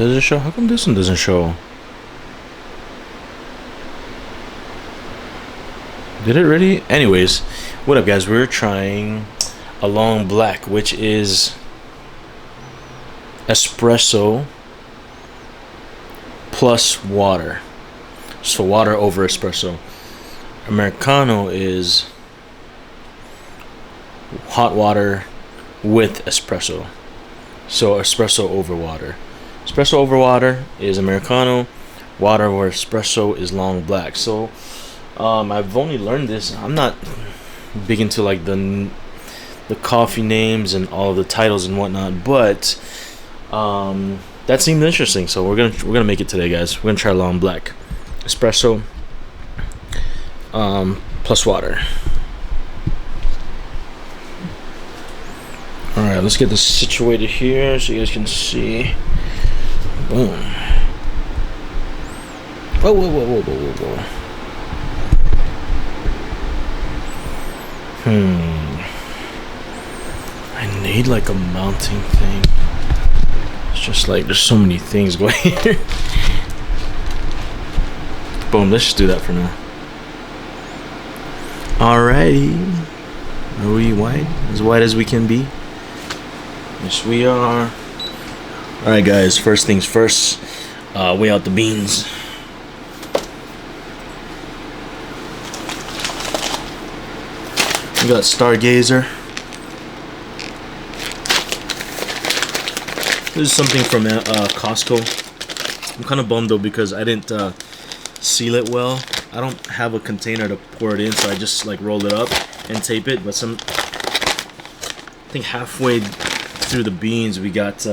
Does it show? How come this one doesn't show? Did it really? Anyways, what up, guys? We're trying a long black, which is espresso plus water. So water over espresso. Americano is hot water with espresso. So espresso over water. Espresso over water is Americano. Water over espresso is long black. So I've only learned this. I'm not big into like the coffee names and all of the titles and whatnot, but that seemed interesting. So we're gonna make it today, guys. We're gonna try long black, espresso, plus water. All right, let's get this situated here so you guys can see. Boom. Whoa, whoa, whoa, whoa, whoa, whoa, whoa. I need like a mounting thing. It's just like there's so many things going here. Boom, let's just do that for now. Alrighty. Are we white? As white as we can be? Yes, we are. Alright, guys, first things first. Weigh out the beans. We got Stargazer. This is something from Costco. I'm kind of bummed though because I didn't seal it well. I don't have a container to pour it in, so I just like rolled it up and tape it. But I think halfway through the beans we got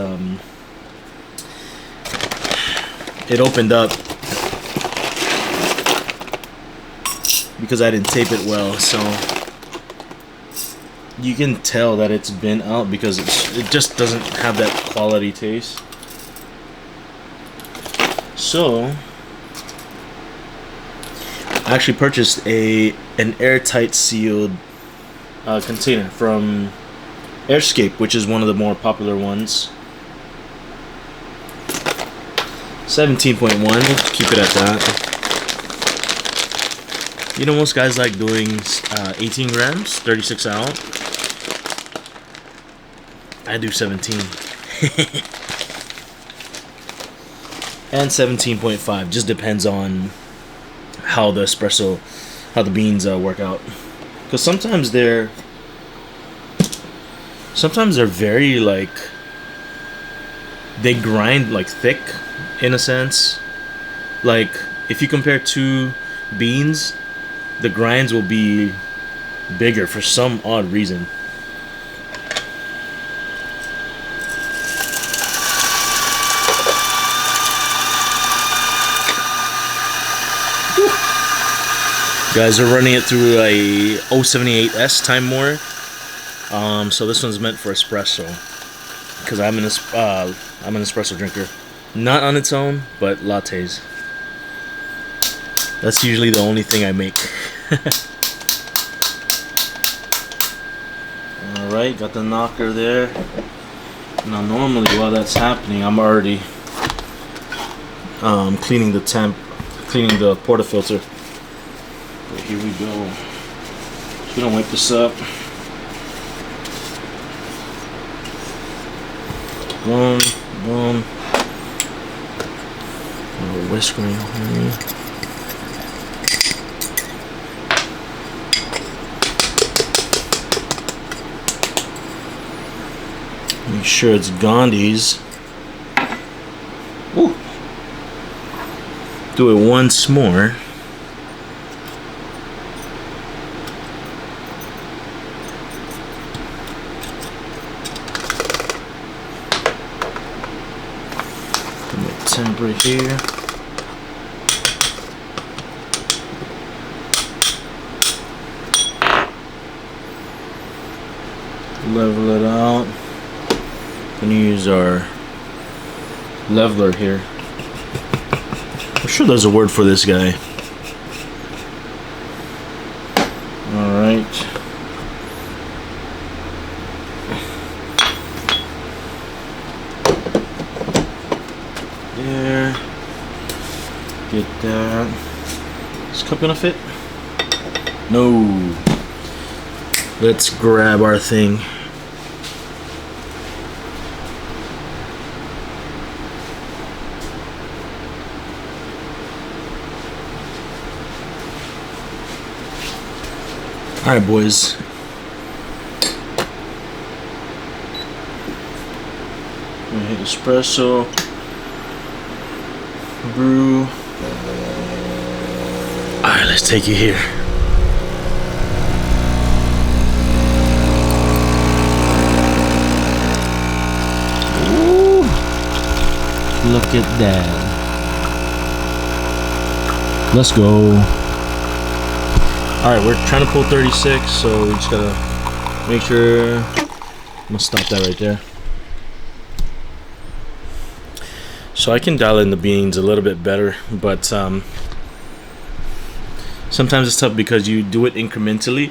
it opened up because I didn't tape it well, so you can tell that it's been out because it just doesn't have that quality taste. So I actually purchased an airtight sealed container from Airscape, which is one of the more popular ones. 17.1, let's keep it at that. You know, most guys like doing 18 grams, 36 out. I do 17. And 17.5, just depends on how the beans work out. Because sometimes they're very like, they grind like thick in a sense. Like if you compare two beans, the grinds will be bigger for some odd reason. Guys, we're running it through a 078S time motor. So this one's meant for espresso because I'm an espresso drinker, not on its own, but lattes. That's usually the only thing I make. All right, got the knocker there. Now, normally while that's happening, I'm already cleaning the portafilter. But here we go. Just gonna wipe this up. Boom, boom. A little whiskering here. Make sure it's Gandhi's. Woo. Do it once more. Temper here. Level it out. Gonna use our leveler here. I'm sure there's a word for this guy. Alright. there. Get that. Is cup gonna fit? No. Let's grab our thing. Alright, boys. I'm gonna hit espresso, brew. Alright, let's take it here. Ooh, look at that. Let's go. Alright, we're trying to pull 36, so we just gotta make sure. I'm gonna stop that right there. So I can dial in the beans a little bit better, but sometimes it's tough because you do it incrementally,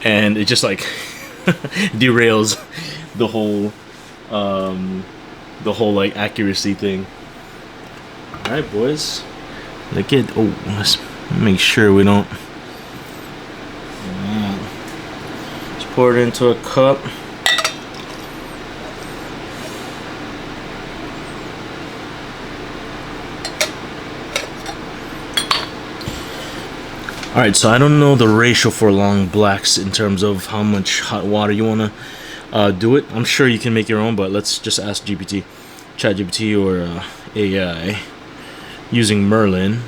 and it just like derails the whole like accuracy thing. All right, boys. Let's make sure we don't. Let's pour it into a cup. Alright, so I don't know the ratio for long blacks in terms of how much hot water you want to do it. I'm sure you can make your own, but let's just ask ChatGPT or AI using Merlin.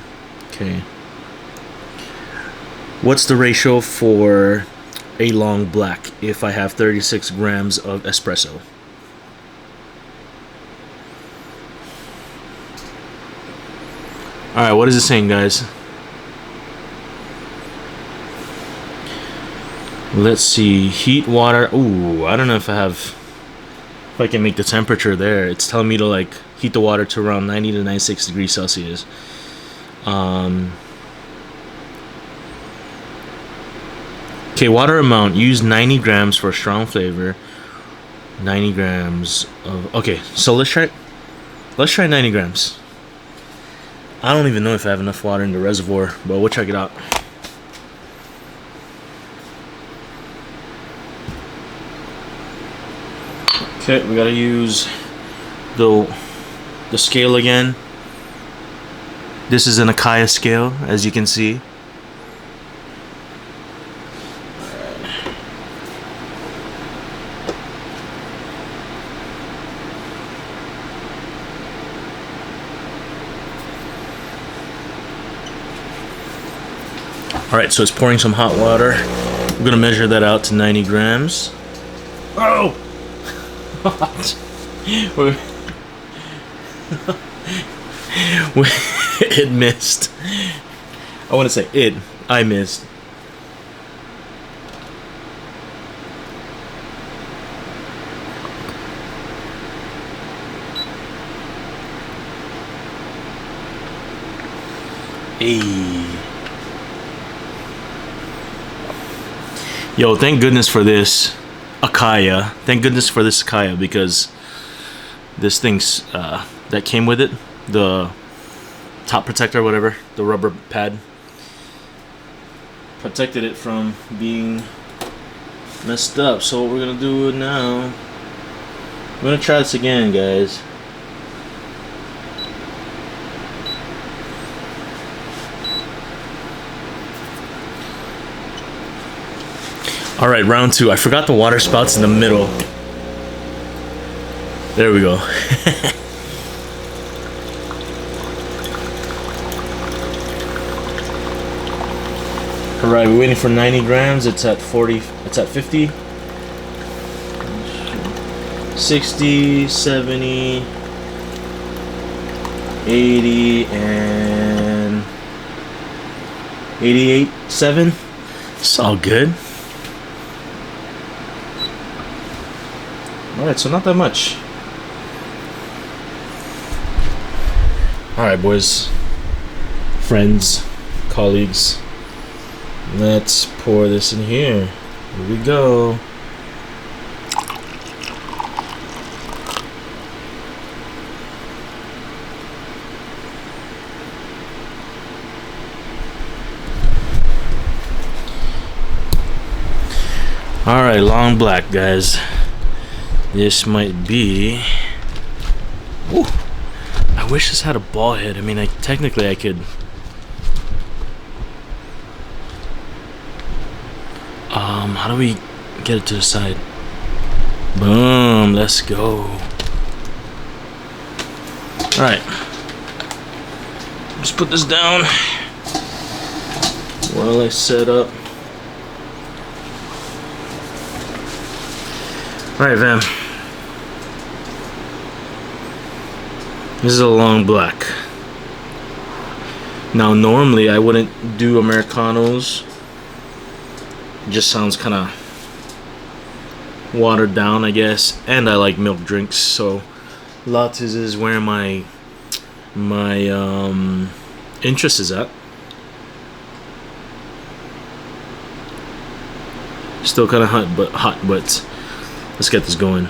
Okay. What's the ratio for a long black if I have 36 grams of espresso? Alright, what is it saying, guys? Let's see, heat water. Ooh, I don't know if I can make the temperature there. It's telling me to like heat the water to around 90 to 96 degrees Celsius. Okay, water amount. Use 90 grams for strong flavor. 90 grams of. Okay, so let's try 90 grams. I don't even know if I have enough water in the reservoir, but we'll check it out. Okay, we gotta use the scale again. This is an Akaya scale, as you can see. Alright, so it's pouring some hot water. We're gonna measure that out to 90 grams. Oh! It missed. I want to say it. I missed. Hey. Yo, thank goodness for this Akaya. Thank goodness for this Akaya, because this thing's that came with it, the top protector, whatever, the rubber pad, protected it from being messed up. So what we're gonna do now, we're gonna try this again, guys. Alright, round two. I forgot the water spouts in the middle. There we go. Alright, we're waiting for 90 grams. It's at 40. It's at 50. 60, 70, 80, and 88, 7. It's all good. Alright, so not that much. Alright, boys, friends, colleagues, let's pour this in here. Here we go. All right, long black, guys. This might be. Ooh, I wish this had a ball head. I mean, technically I could. How do we get it to the side? Boom. Let's go. All right. Let's put this down while I set up. Alright, fam. This is a long black. Now, normally I wouldn't do Americanos. It just sounds kind of watered down, I guess. And I like milk drinks, so lattes is where my interest is at. Still kind of hot, but let's get this going.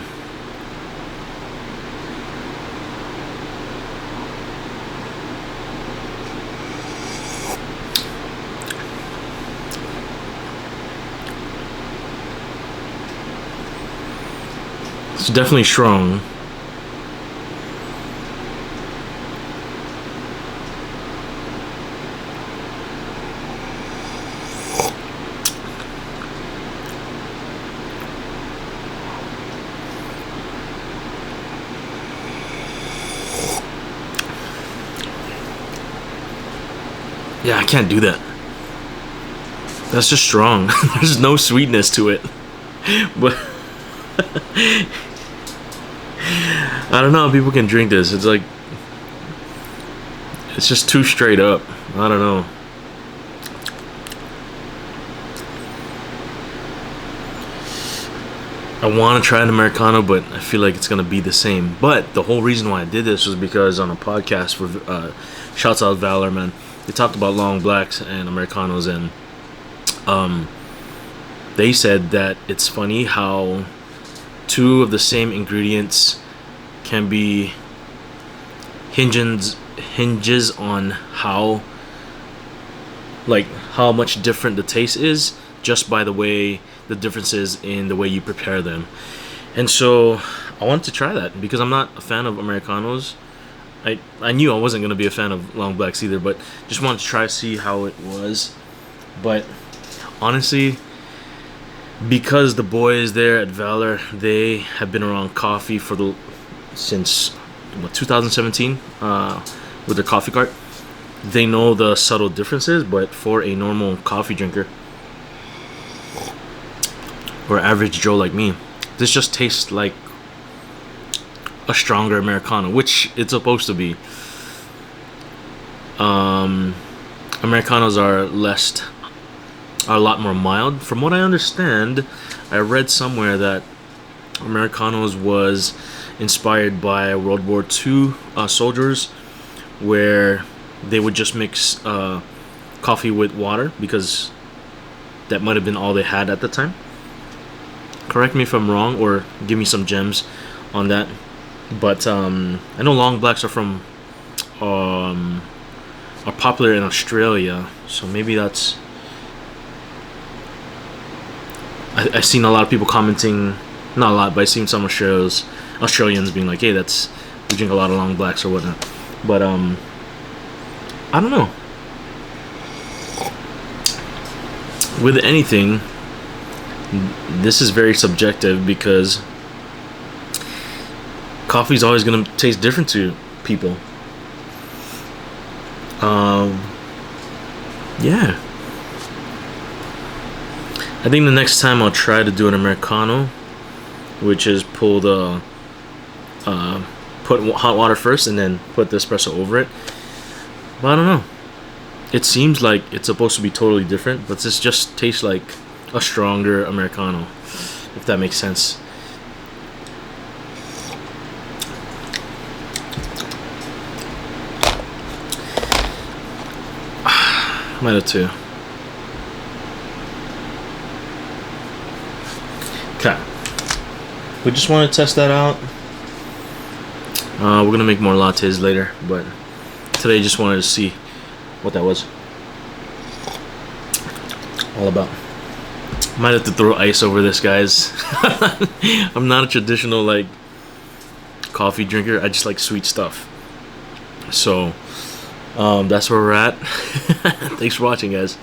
It's definitely strong. Yeah, I can't do that. That's just strong. There's no sweetness to it. But I don't know how people can drink this. It's like, it's just too straight up. I don't know. I want to try an Americano, but I feel like it's going to be the same. But the whole reason why I did this was because on a podcast for shouts out Valor, man. They talked about long blacks and Americanos, and they said that it's funny how two of the same ingredients can be hinges on how much different the taste is just by the way the differences in the way you prepare them. And so I wanted to try that because I'm not a fan of Americanos. I knew I wasn't going to be a fan of long blacks either, but just wanted to try to see how it was. But honestly, because the boys there at Valor, they have been around coffee since 2017 with their coffee cart. They know the subtle differences, but for a normal coffee drinker or average Joe like me, this just tastes like a stronger Americano, which it's supposed to be. Americanos are a lot more mild. From what I understand, I read somewhere that Americanos was inspired by World War II soldiers, where they would just mix coffee with water because that might have been all they had at the time. Correct me if I'm wrong, or give me some gems on that. But I know long blacks are popular in Australia, so maybe that's. I've seen a lot of people commenting, not a lot, but I've seen some Australians being like, "Hey, we drink a lot of long blacks or whatnot." But I don't know. With anything, this is very subjective because coffee is always going to taste different to people. Yeah. I think the next time I'll try to do an Americano, which is put hot water first and then put the espresso over it. But I don't know. It seems like it's supposed to be totally different, but this just tastes like a stronger Americano, if that makes sense. Might have too. Okay. We just want to test that out. We're gonna make more lattes later, but today just wanted to see what that was all about. Might have to throw ice over this, guys. I'm not a traditional like coffee drinker. I just like sweet stuff. So that's where we're at. Thanks for watching, guys.